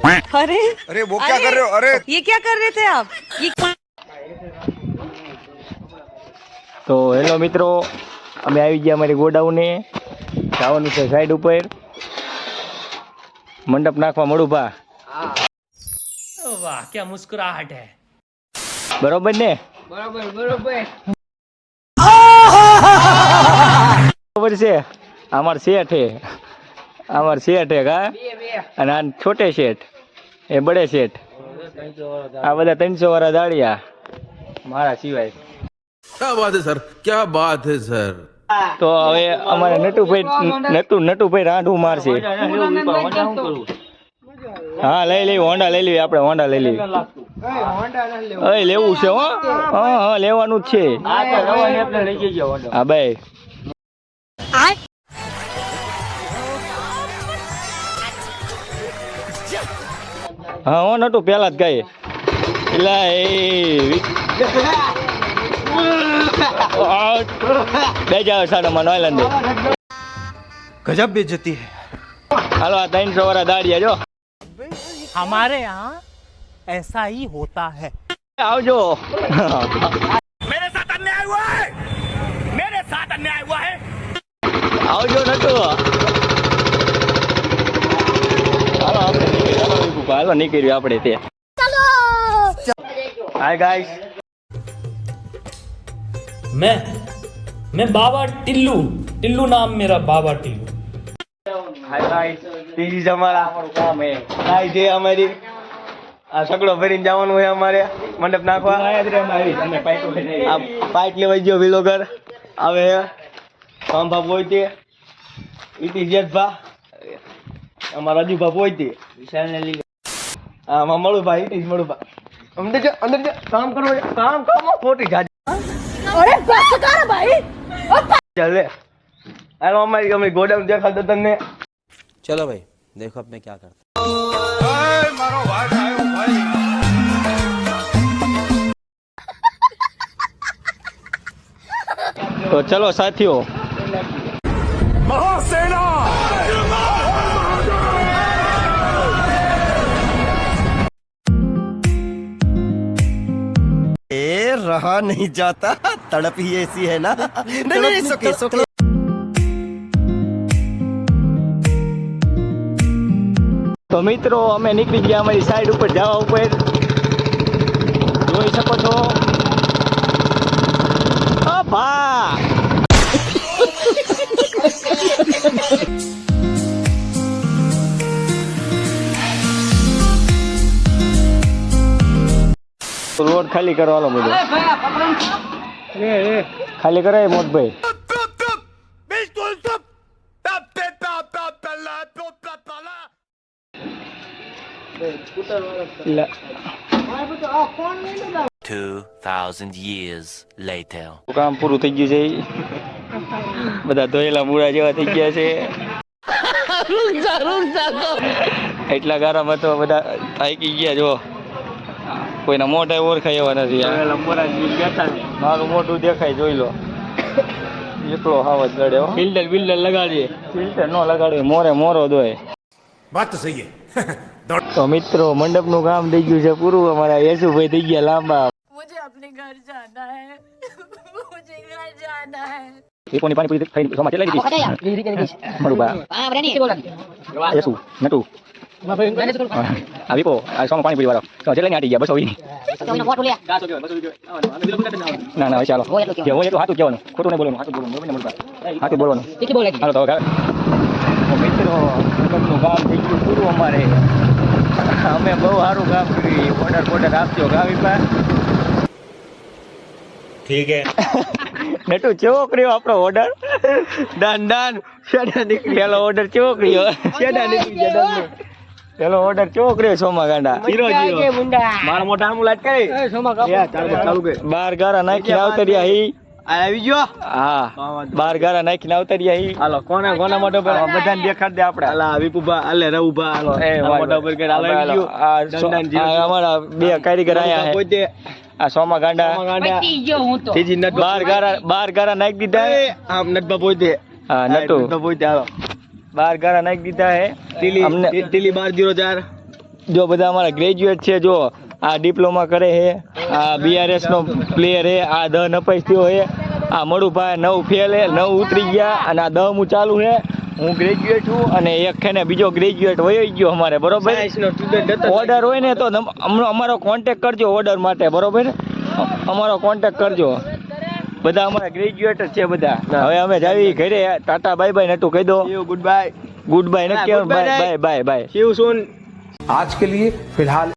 अरे अरे वो क्या कर रहे हो? अरे ये क्या कर रहे थे आप? ये તો હેલો મિત્રો, અમે આવી ગયા અમારી ગોડાઉને. જવાનું છે સાઈડ ઉપર મંડપ નાખવા મળું ભા. वाह क्या मुस्कुराहट है. બરોબર ને? બરોબર છે. અમાર શેઠ હે, અમાર શેઠ હે કા, અને આ છોટે શેઠ એ બડે શેઠ. આ બધા 300 વાળા દાડિયા મારા સિવાય. क्या बात है सर, क्या बात है सर. તો હવે અમારે નટુભાઈ રાંઢું મારશે. હા લઈ લેવી, હોન્ડા લઈ લેવી, આપણે હોન્ડા લઈ લેવી. હવે લેવું છે હો. હા હા લેવાનું જ છે. હા ભાઈ હા હો નટુ પેલા જ ગાય એટલે બે જાવ સાડામાં નોયલા દે. गजब बेइज्जती है. હાલો આ 300 વાળા દાડિયા જો हमारे यहाँ ऐसा ही होता है. આવજો. मेरे साथ अन्याय हुआ है, मेरे साथ अन्याय हुआ है. આવજો નટુ. હાલો આપણે હાલો નીકળ્યું આપણે તે. હાય ગાઈસ, मैं बाबा टिल्लू नाम मेरा बाबा टिल्लू. હાય ગાઈસ, ત્રીજી અમારા અમારું કામ હે. ગાય જે અમારી આ સગડો ભરીને જવાનું છે અમારે મંડપ નાખવા. આ પાઇપ લેવાઈ ગયો વિલોગર આવે કામભા પોઈતે ઇટી જેઠભા અમારા રાજુભા પોઈતે આમાં મળુભા ઇટી મળુભા અંદર જો કામ કરો, કામ કરો ખોટી જાજી. अरे बस कर भाई. ચાલે હાલો અમારી ગોડાઉન દેખાડતો તમને. चलो भाई देखो अब मैं क्या करता. मारो भाई आयो भाई. તો ચલો સાથીઓ, रहा नहीं जाता, तड़प ही ऐसी है ना. नहीं सोके. તો મિત્રો અમે નીકળી ગયા અમારી સાઈડ ઉપર જવા ઉપર. જોઈ શકો છો. ઓ ભા રોડ ખાલી કરવાનો બધો ખાલી કરાય મોટભાઈ. લા 2,000 years later. કામ પૂરું થઈ ગયું છે. બધા ધોયેલા મૂળા જેવા થઈ ગયા છે. એટલા ગારામાં તો બધા થાકી ગયા. જો કોઈના મોઢા ઓળખાય એવા નથી. મારું મોઢું દેખાય, જોઈ લો. એકલો હાવત ગળે. ફિલ્ટર લગાડીએ, ફિલ્ટર ન લગાડીએ મોરો દોય. बात तो सही है. તો મિત્રો મંડપનું કામ થઈ ગયું છે પૂરું. અમારા યેસુભાઈ થઈ ગયા લાંબા. मुझे अपने घर जाना है. मुझे घर जाना है. પાણી ખાઈને સોમાં કેટલા લીધી મારું બા યેસુ નટુ આ વિપો આ સોમાં પાણી પૂરી વાળો તો કેટલા આટી ગયા 220. ના ના ચાલો કે હું એટલું હાથું કહેવાનું, ખોટું નહીં બોલવાનું. હાથું બોલવાનું, બરોબર ને? હાથું બોલવાનું. હાલો તો મિત્રો મંડપનું કામ થઈ ગયું પૂરું અમારે. અમે બહુ સારું કામ કર્યું. ઓર્ડર આપજો ગાવીપા. ठीक है. નટુ ચેવો કર્યો આપણો ઓર્ડર? દાન શેડા નીકળેલો ઓર્ડર ચેવો કર્યો? શેડા નીકળી ગયા. પેલો ઓર્ડર ચેવો કર્યો? સોમા ગાંડા મારા મોટા આમ લાટ કરે ચાલુ કે 12 ગારા નાખી આવતરિયા હી આવી ગયો. હા 12 ગારા નાખીને આવતરિયા હી. હાલો કોના મોઢા પર બધાને દેખાડ દે આપણે. હાલા વિપુભા હાલે રવુભા હાલો મોઢા પર કે હાલો આવી ગયો. આ અમારા બે કારીગર આયા છે. આ સોમા ગાંડા 12 ગારા નાખી દીધા હે. આમ નટબા પોતે. હા નટુ પોતે. હાલો 12 ગારા નાખી દીધા હે. ટીલી 1204 જો બધા અમારા ગ્રેજ્યુએટ છે. જો આ ડિપ્લોમા કરે છે, આ BRS નો પ્લેયર છે, આ 10 નપાસ થયો છે, આ મળુભાઈ 9 ફેલ છે, 9 ઉતરી ગયા, અને આ 10મું ચાલુ છે. હું ગ્રેજ્યુએટ છું અને એક છે ને બીજો ગ્રેજ્યુએટ વયો ગયો અમારે, બરોબર. ઓર્ડર હોય ને તો અમારો કોન્ટેક્ટ કરજો ઓર્ડર માટે, બરોબર. અમારો કોન્ટેક્ટ કરજો. બધા અમારા ગ્રેજ્યુએટ જ છે બધા. હવે અમે જાવી ઘરે. Tata bye bye. નટુ કહી દો ગુડ બાય. ગુડ બાય નથી કહેવાનું, બાય બાય બાય બાય. आज के लिए फिलहाल